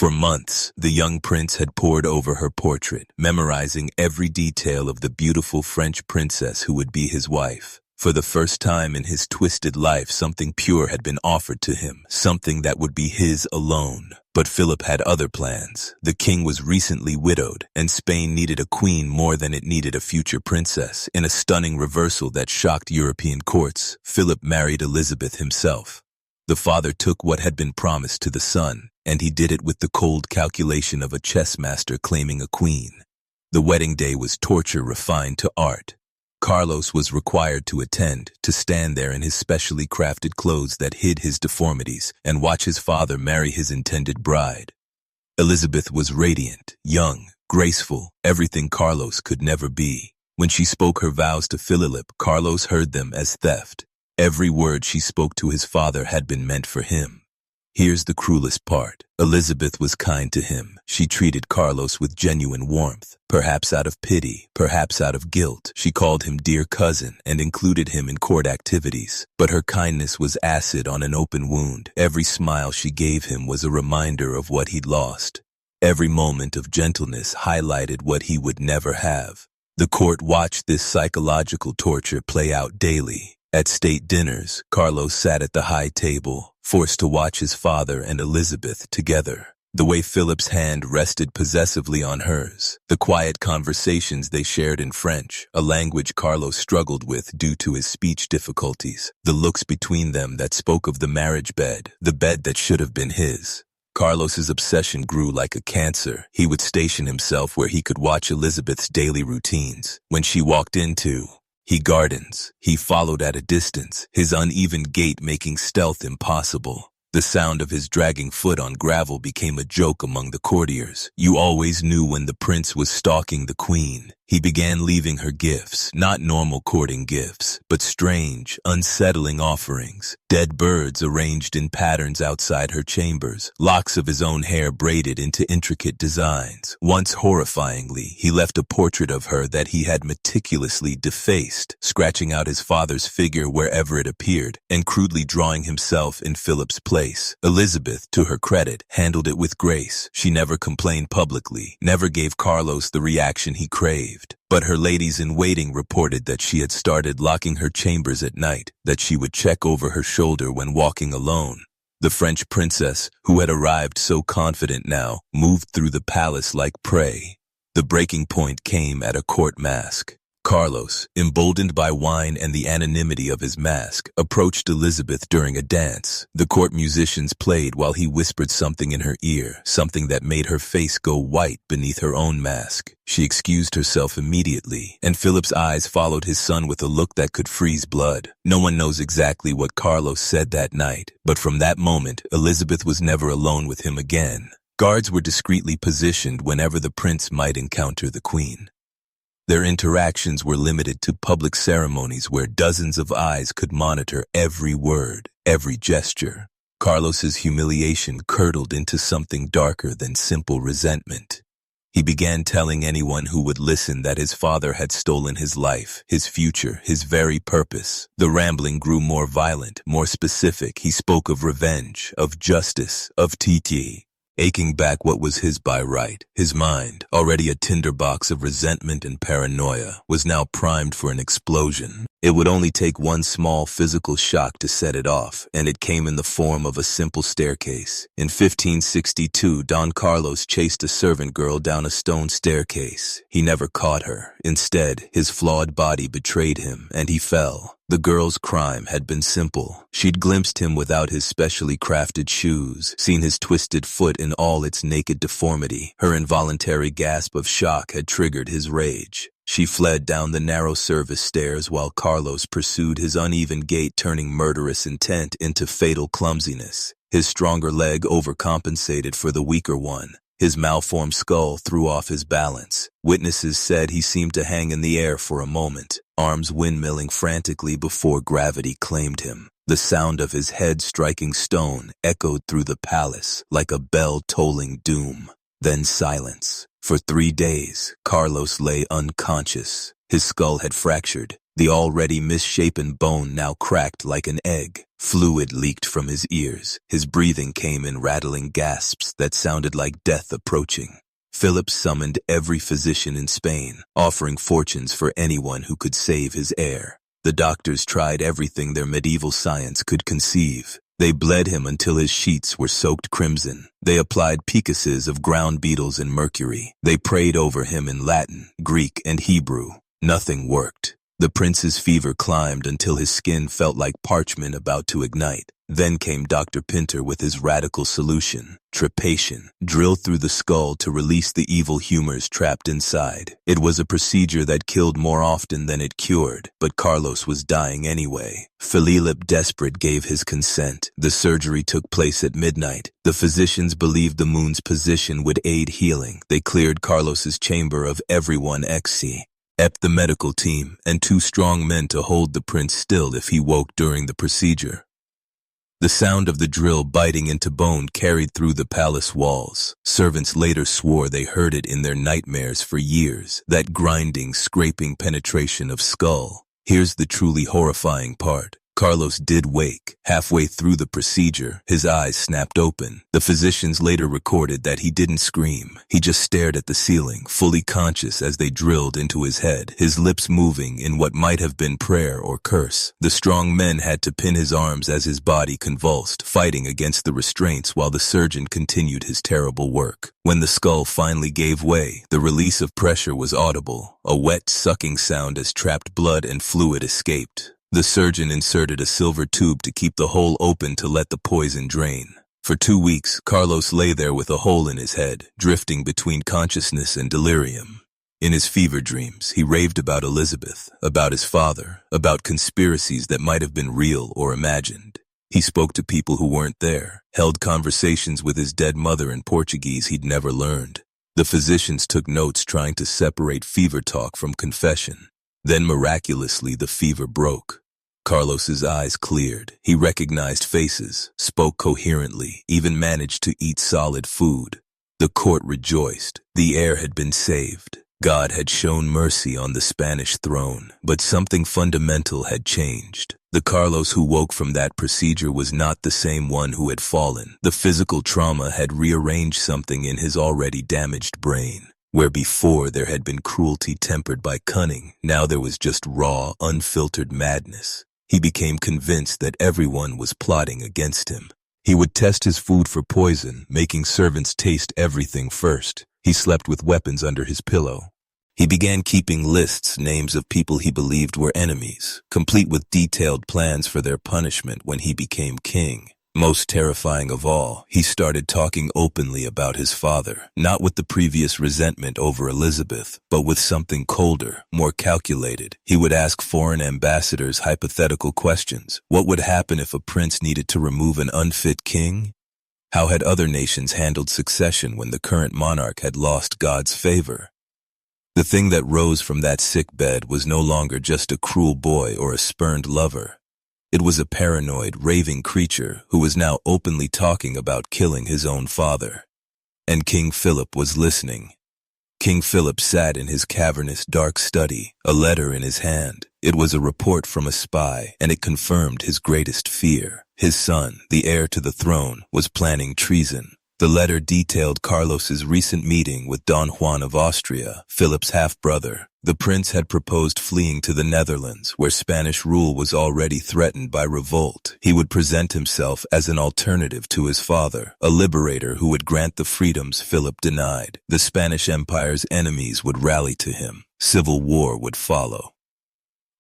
For months, the young prince had pored over her portrait, memorizing every detail of the beautiful French princess who would be his wife. For the first time in his twisted life, something pure had been offered to him, something that would be his alone. But Philip had other plans. The king was recently widowed, and Spain needed a queen more than it needed a future princess. In a stunning reversal that shocked European courts, Philip married Elizabeth himself. The father took what had been promised to the son, and he did it with the cold calculation of a chess master claiming a queen. The wedding day was torture refined to art. Carlos was required to attend, to stand there in his specially crafted clothes that hid his deformities, and watch his father marry his intended bride. Elizabeth was radiant, young, graceful, everything Carlos could never be. When she spoke her vows to Philip, Carlos heard them as theft. Every word she spoke to his father had been meant for him. Here's the cruelest part. Elizabeth was kind to him. She treated Carlos with genuine warmth, perhaps out of pity, perhaps out of guilt. She called him dear cousin and included him in court activities. But her kindness was acid on an open wound. Every smile she gave him was a reminder of what he'd lost. Every moment of gentleness highlighted what he would never have. The court watched this psychological torture play out daily. At state dinners, Carlos sat at the high table, forced to watch his father and Elizabeth together. The way Philip's hand rested possessively on hers, the quiet conversations they shared in French, a language Carlos struggled with due to his speech difficulties, the looks between them that spoke of the marriage bed, the bed that should have been his. Carlos's obsession grew like a cancer. He would station himself where he could watch Elizabeth's daily routines. When she walked into he gardens. He followed at a distance, his uneven gait making stealth impossible. The sound of his dragging foot on gravel became a joke among the courtiers. You always knew when the prince was stalking the queen. He began leaving her gifts, not normal courting gifts, but strange, unsettling offerings. Dead birds arranged in patterns outside her chambers, locks of his own hair braided into intricate designs. Once horrifyingly, he left a portrait of her that he had meticulously defaced, scratching out his father's figure wherever it appeared, and crudely drawing himself in Philip's place. Elizabeth, to her credit, handled it with grace. She never complained publicly, never gave Carlos the reaction he craved. But her ladies-in-waiting reported that she had started locking her chambers at night, that she would check over her shoulder when walking alone. The French princess, who had arrived so confident now, moved through the palace like prey. The breaking point came at a court masque. Carlos, emboldened by wine and the anonymity of his mask, approached Elizabeth during a dance. The court musicians played while he whispered something in her ear, something that made her face go white beneath her own mask. She excused herself immediately, and Philip's eyes followed his son with a look that could freeze blood. No one knows exactly what Carlos said that night, but from that moment, Elizabeth was never alone with him again. Guards were discreetly positioned whenever the prince might encounter the queen. Their interactions were limited to public ceremonies where dozens of eyes could monitor every word, every gesture. Carlos's humiliation curdled into something darker than simple resentment. He began telling anyone who would listen that his father had stolen his life, his future, his very purpose. The rambling grew more violent, more specific. He spoke of revenge, of justice, of Titi. Aching back what was his by right. His mind, already a tinderbox of resentment and paranoia, was now primed for an explosion. It would only take one small physical shock to set it off, and it came in the form of a simple staircase. In 1562, Don Carlos chased a servant girl down a stone staircase. He never caught her. Instead, his flawed body betrayed him, and he fell. The girl's crime had been simple. She'd glimpsed him without his specially crafted shoes, seen his twisted foot in all its naked deformity. Her involuntary gasp of shock had triggered his rage. She fled down the narrow service stairs while Carlos pursued his uneven gait, turning murderous intent into fatal clumsiness. His stronger leg overcompensated for the weaker one. His malformed skull threw off his balance. Witnesses said he seemed to hang in the air for a moment, arms windmilling frantically before gravity claimed him. The sound of his head striking stone echoed through the palace like a bell tolling doom. Then silence. For 3 days, Carlos lay unconscious. His skull had fractured, The already misshapen bone now cracked like an egg. Fluid leaked from his ears. His breathing came in rattling gasps that sounded like death approaching. Philip summoned every physician in Spain, offering fortunes for anyone who could save his heir. The doctors tried everything their medieval science could conceive. They bled him until his sheets were soaked crimson. They applied picuses of ground beetles and mercury. They prayed over him in Latin, Greek, and Hebrew. Nothing worked. The prince's fever climbed until his skin felt like parchment about to ignite. Then came Dr. Pinter with his radical solution, trepanation, drilled through the skull to release the evil humors trapped inside. It was a procedure that killed more often than it cured, but Carlos was dying anyway. Philip, desperate, gave his consent. The surgery took place at midnight. The physicians believed the moon's position would aid healing. They cleared Carlos's chamber of everyone XC. The medical team, and 2 strong men to hold the prince still if he woke during the procedure. The sound of the drill biting into bone carried through the palace walls. Servants later swore they heard it in their nightmares for years, that grinding, scraping penetration of skull. Here's the truly horrifying part. Carlos did wake. Halfway through the procedure, his eyes snapped open. The physicians later recorded that he didn't scream. He just stared at the ceiling, fully conscious as they drilled into his head, his lips moving in what might have been prayer or curse. The strong men had to pin his arms as his body convulsed, fighting against the restraints while the surgeon continued his terrible work. When the skull finally gave way, the release of pressure was audible, a wet, sucking sound as trapped blood and fluid escaped. The surgeon inserted a silver tube to keep the hole open to let the poison drain. For 2 weeks, Carlos lay there with a hole in his head, drifting between consciousness and delirium. In his fever dreams, he raved about Elizabeth, about his father, about conspiracies that might have been real or imagined. He spoke to people who weren't there, held conversations with his dead mother in Portuguese he'd never learned. The physicians took notes trying to separate fever talk from confession. Then miraculously the fever broke. Carlos's eyes cleared. He recognized faces, spoke coherently, even managed to eat solid food. The court rejoiced. The heir had been saved. God had shown mercy on the Spanish throne, but something fundamental had changed. The Carlos who woke from that procedure was not the same one who had fallen. The physical trauma had rearranged something in his already damaged brain. Where before there had been cruelty tempered by cunning, now there was just raw, unfiltered madness. He became convinced that everyone was plotting against him. He would test his food for poison, making servants taste everything first. He slept with weapons under his pillow. He began keeping lists, names of people he believed were enemies, complete with detailed plans for their punishment when he became king. Most terrifying of all, he started talking openly about his father, not with the previous resentment over Elizabeth, but with something colder, more calculated. He would ask foreign ambassadors hypothetical questions. What would happen if a prince needed to remove an unfit king? How had other nations handled succession when the current monarch had lost God's favor? The thing that rose from that sick bed was no longer just a cruel boy or a spurned lover. It was a paranoid, raving creature who was now openly talking about killing his own father. And King Philip was listening. King Philip sat in his cavernous, dark study, a letter in his hand. It was a report from a spy, and it confirmed his greatest fear. His son, the heir to the throne, was planning treason. The letter detailed Carlos's recent meeting with Don Juan of Austria, Philip's half-brother. The prince had proposed fleeing to the Netherlands, where Spanish rule was already threatened by revolt. He would present himself as an alternative to his father, a liberator who would grant the freedoms Philip denied. The Spanish Empire's enemies would rally to him. Civil war would follow.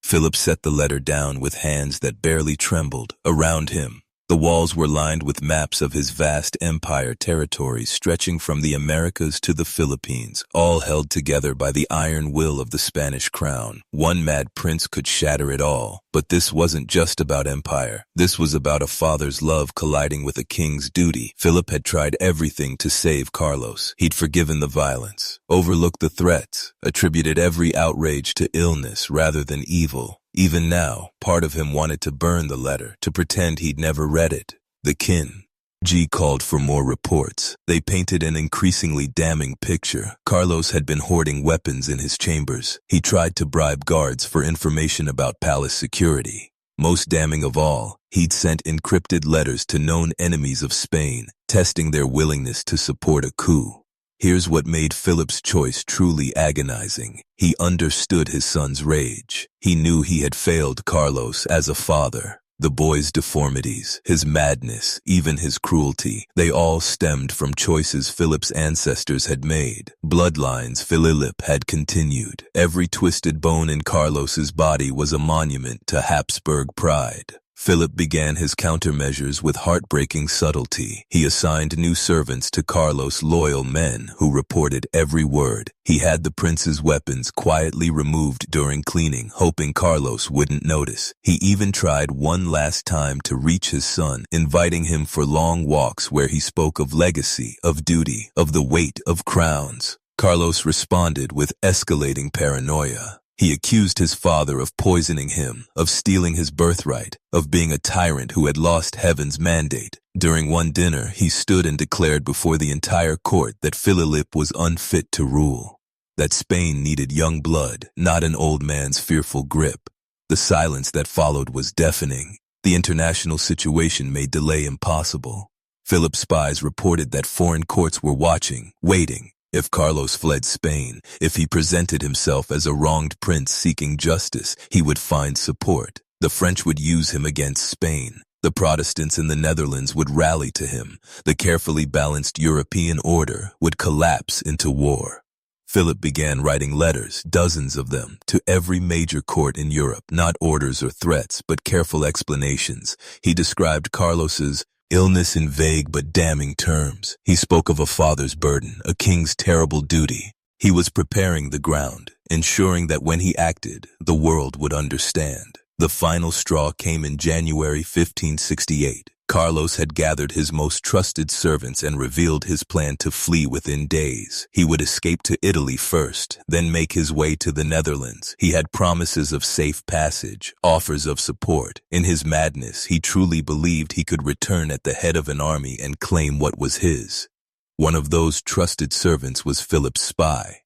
Philip set the letter down with hands that barely trembled. Around him, the walls were lined with maps of his vast empire territories stretching from the Americas to the Philippines, all held together by the iron will of the Spanish crown. One mad prince could shatter it all. But this wasn't just about empire. This was about a father's love colliding with a king's duty. Philip had tried everything to save Carlos. He'd forgiven the violence, overlooked the threats, attributed every outrage to illness rather than evil. Even now, part of him wanted to burn the letter, to pretend he'd never read it. The kin, G called for more reports. They painted an increasingly damning picture. Carlos had been hoarding weapons in his chambers. He tried to bribe guards for information about palace security. Most damning of all, he'd sent encrypted letters to known enemies of Spain, testing their willingness to support a coup. Here's what made Philip's choice truly agonizing. He understood his son's rage. He knew he had failed Carlos as a father. The boy's deformities, his madness, even his cruelty, they all stemmed from choices Philip's ancestors had made. Bloodlines Philip had continued. Every twisted bone in Carlos's body was a monument to Habsburg pride. Philip began his countermeasures with heartbreaking subtlety. He assigned new servants to Carlos, loyal men who reported every word. He had the prince's weapons quietly removed during cleaning, hoping Carlos wouldn't notice. He even tried one last time to reach his son, inviting him for long walks where he spoke of legacy, of duty, of the weight of crowns. Carlos responded with escalating paranoia. He accused his father of poisoning him, of stealing his birthright, of being a tyrant who had lost heaven's mandate. During one dinner, he stood and declared before the entire court that Philip was unfit to rule, that Spain needed young blood, not an old man's fearful grip. The silence that followed was deafening. The international situation made delay impossible. Philip's spies reported that foreign courts were watching, waiting. If Carlos fled Spain, if he presented himself as a wronged prince seeking justice, he would find support. The French would use him against Spain. The Protestants in the Netherlands would rally to him. The carefully balanced European order would collapse into war. Philip began writing letters, dozens of them, to every major court in Europe, not orders or threats, but careful explanations. He described Carlos's illness in vague but damning terms. He spoke of a father's burden, a king's terrible duty. He was preparing the ground, ensuring that when he acted, the world would understand. The final straw came in January 1568. Carlos had gathered his most trusted servants and revealed his plan to flee within days. He would escape to Italy first, then make his way to the Netherlands. He had promises of safe passage, offers of support. In his madness, he truly believed he could return at the head of an army and claim what was his. One of those trusted servants was Philip's spy.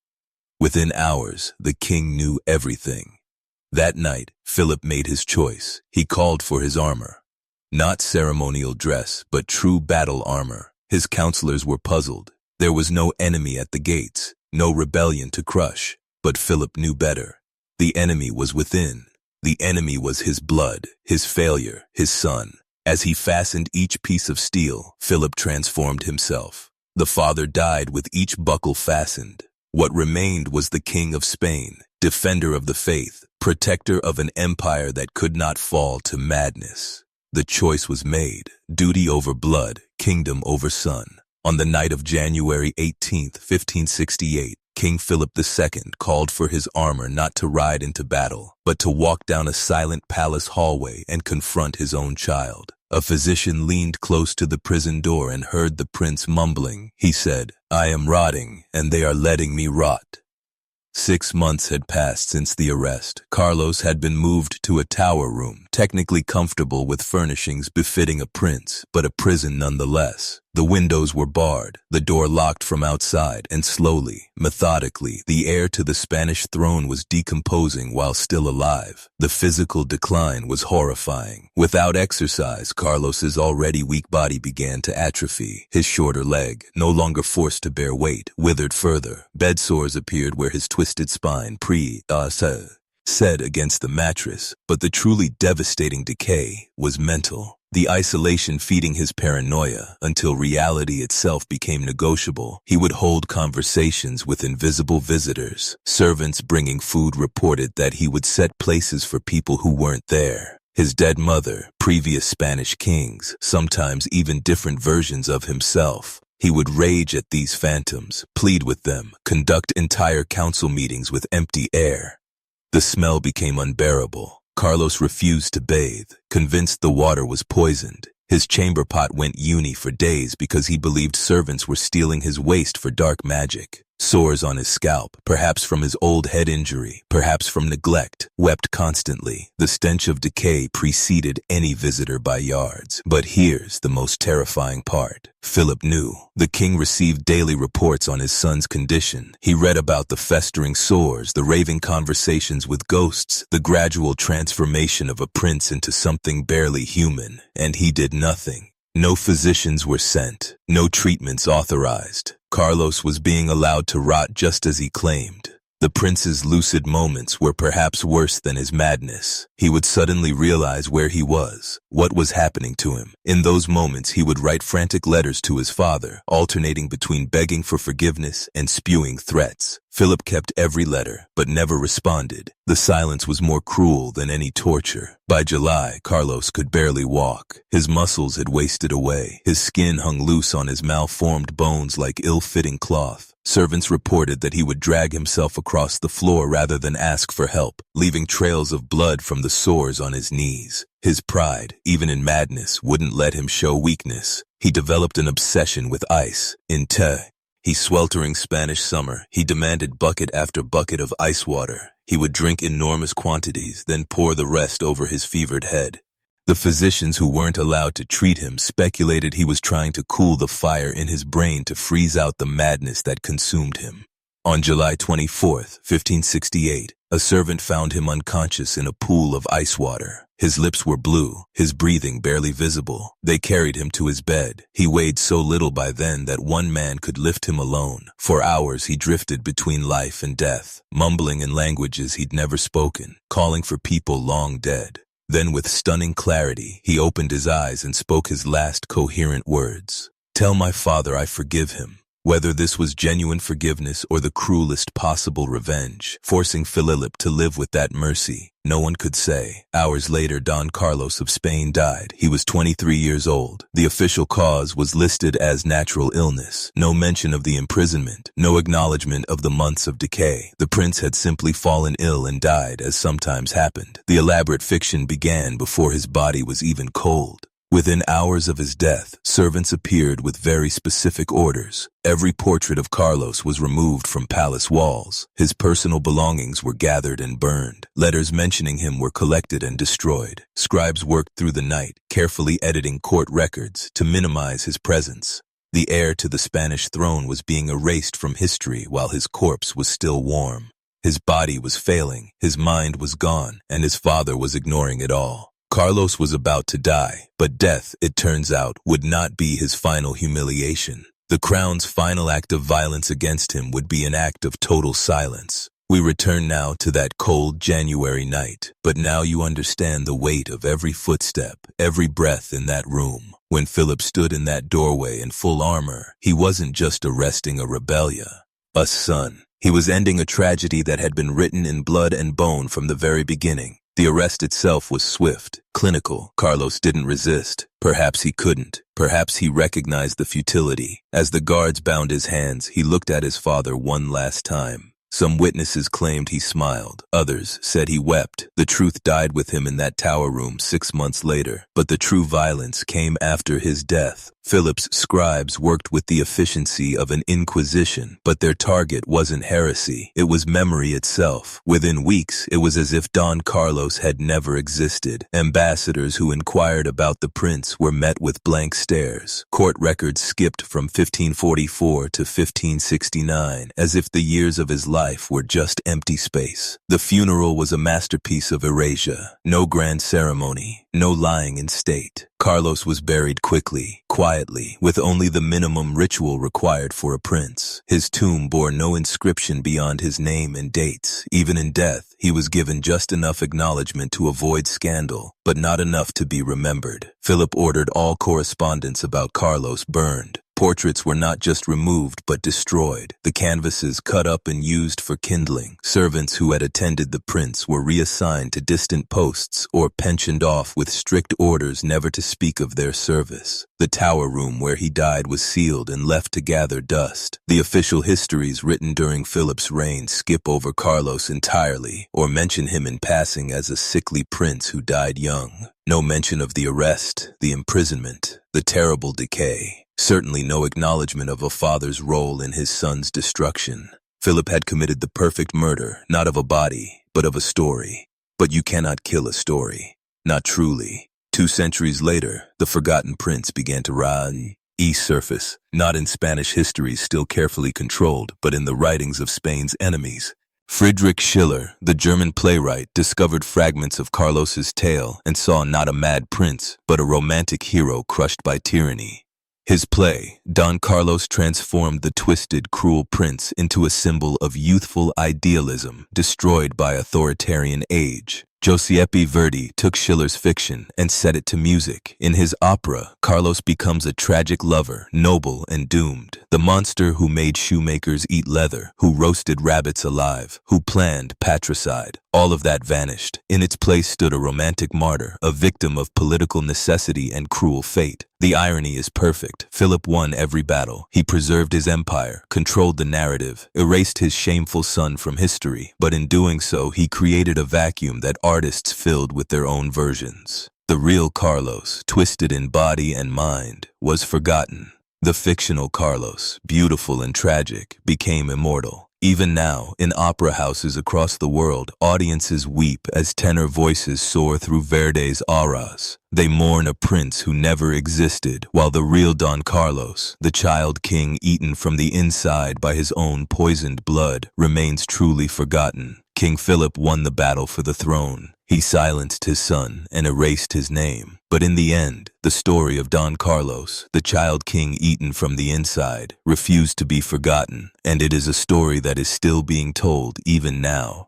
Within hours, the king knew everything. That night, Philip made his choice. He called for his armor. Not ceremonial dress, but true battle armor. His counselors were puzzled. There was no enemy at the gates, no rebellion to crush. But Philip knew better. The enemy was within. The enemy was his blood, his failure, his son. As he fastened each piece of steel, Philip transformed himself. The father died with each buckle fastened. What remained was the King of Spain, defender of the faith, protector of an empire that could not fall to madness. The choice was made, duty over blood, kingdom over son. On the night of January 18, 1568, King Philip II called for his armor not to ride into battle, but to walk down a silent palace hallway and confront his own child. A physician leaned close to the prison door and heard the prince mumbling. He said, "I am rotting, and they are letting me rot." 6 months had passed since the arrest. Carlos had been moved to a tower room, technically comfortable with furnishings befitting a prince, but a prison nonetheless. The windows were barred, the door locked from outside, and slowly, methodically, the heir to the Spanish throne was decomposing while still alive. The physical decline was horrifying. Without exercise, Carlos's already weak body began to atrophy. His shorter leg, no longer forced to bear weight, withered further. Bed sores appeared where his twisted spine said against the mattress, but the truly devastating decay was mental. The isolation feeding his paranoia until reality itself became negotiable. He would hold conversations with invisible visitors. Servants bringing food reported that he would set places for people who weren't there. His dead mother, previous Spanish kings, sometimes even different versions of himself. He would rage at these phantoms, plead with them, conduct entire council meetings with empty air. The smell became unbearable. Carlos refused to bathe, convinced the water was poisoned. His chamber pot went uni for days because he believed servants were stealing his waste for dark magic. Sores on his scalp, perhaps from his old head injury, perhaps from neglect, wept constantly. The stench of decay preceded any visitor by yards. But here's the most terrifying part. Philip knew. The king received daily reports on his son's condition. He read about the festering sores, the raving conversations with ghosts, the gradual transformation of a prince into something barely human, and he did nothing. No physicians were sent, no treatments authorized. Carlos was being allowed to rot just as he claimed. The prince's lucid moments were perhaps worse than his madness. He would suddenly realize where he was, what was happening to him. In those moments, he would write frantic letters to his father, alternating between begging for forgiveness and spewing threats. Philip kept every letter, but never responded. The silence was more cruel than any torture. By July, Carlos could barely walk. His muscles had wasted away. His skin hung loose on his malformed bones like ill-fitting cloth. Servants reported that he would drag himself across the floor rather than ask for help, leaving trails of blood from the sores on his knees. His pride, even in madness, wouldn't let him show weakness. He developed an obsession with ice. In sweltering Spanish summer, he demanded bucket after bucket of ice water. He would drink enormous quantities, then pour the rest over his fevered head. The physicians who weren't allowed to treat him speculated he was trying to cool the fire in his brain to freeze out the madness that consumed him. On July 24, 1568, a servant found him unconscious in a pool of ice water. His lips were blue, his breathing barely visible. They carried him to his bed. He weighed so little by then that one man could lift him alone. For hours he drifted between life and death, mumbling in languages he'd never spoken, calling for people long dead. Then with stunning clarity, he opened his eyes and spoke his last coherent words. "Tell my father I forgive him." Whether this was genuine forgiveness or the cruelest possible revenge, forcing Philip to live with that mercy, no one could say. Hours later, Don Carlos of Spain died. He was 23 years old. The official cause was listed as natural illness. No mention of the imprisonment, no acknowledgement of the months of decay. The prince had simply fallen ill and died, as sometimes happened. The elaborate fiction began before his body was even cold. Within hours of his death, servants appeared with very specific orders. Every portrait of Carlos was removed from palace walls. His personal belongings were gathered and burned. Letters mentioning him were collected and destroyed. Scribes worked through the night, carefully editing court records to minimize his presence. The heir to the Spanish throne was being erased from history while his corpse was still warm. His body was failing, his mind was gone, and his father was ignoring it all. Carlos was about to die, but death, it turns out, would not be his final humiliation. The crown's final act of violence against him would be an act of total silence. We return now to that cold January night, but now you understand the weight of every footstep, every breath in that room. When Philip stood in that doorway in full armor, he wasn't just arresting a rebellion, a son. He was ending a tragedy that had been written in blood and bone from the very beginning. The arrest itself was swift, clinical. Carlos didn't resist. Perhaps he couldn't. Perhaps he recognized the futility. As the guards bound his hands, he looked at his father one last time. Some witnesses claimed he smiled. Others said he wept. The truth died with him in that tower room 6 months later. But the true violence came after his death. Philip's scribes worked with the efficiency of an Inquisition, but their target wasn't heresy. It was memory itself. Within weeks, it was as if Don Carlos had never existed. Ambassadors who inquired about the prince were met with blank stares. Court records skipped from 1544 to 1569, as if the years of his life were just empty space. The funeral was a masterpiece of erasure. No grand ceremony, no lying in state. Carlos was buried quickly, quietly, with only the minimum ritual required for a prince. His tomb bore no inscription beyond his name and dates. Even in death, he was given just enough acknowledgement to avoid scandal, but not enough to be remembered. Philip ordered all correspondence about Carlos burned. Portraits were not just removed but destroyed, the canvases cut up and used for kindling. Servants who had attended the prince were reassigned to distant posts or pensioned off with strict orders never to speak of their service. The tower room where he died was sealed and left to gather dust. The official histories written during Philip's reign skip over Carlos entirely or mention him in passing as a sickly prince who died young. No mention of the arrest, the imprisonment, the terrible decay. Certainly no acknowledgement of a father's role in his son's destruction. Philip had committed the perfect murder, not of a body, but of a story. But you cannot kill a story. Not truly. 2 centuries later, the forgotten prince began to resurface, not in Spanish history still carefully controlled, but in the writings of Spain's enemies. Friedrich Schiller, the German playwright, discovered fragments of Carlos's tale and saw not a mad prince, but a romantic hero crushed by tyranny. His play, Don Carlos, transformed the twisted, cruel prince into a symbol of youthful idealism destroyed by authoritarian age. Giuseppe Verdi took Schiller's fiction and set it to music. In his opera, Carlos becomes a tragic lover, noble and doomed. The monster who made shoemakers eat leather, who roasted rabbits alive, who planned patricide. All of that vanished. In its place stood a romantic martyr, a victim of political necessity and cruel fate. The irony is perfect. Philip won every battle. He preserved his empire, controlled the narrative, erased his shameful son from history. But in doing so, he created a vacuum that artists filled with their own versions. The real Carlos, twisted in body and mind, was forgotten. The fictional Carlos, beautiful and tragic, became immortal. Even now, in opera houses across the world, audiences weep as tenor voices soar through Verdi's auras. They mourn a prince who never existed, while the real Don Carlos, the child king eaten from the inside by his own poisoned blood, remains truly forgotten. King Philip won the battle for the throne. He silenced his son and erased his name. But in the end, the story of Don Carlos, the child king eaten from the inside, refused to be forgotten, and it is a story that is still being told even now.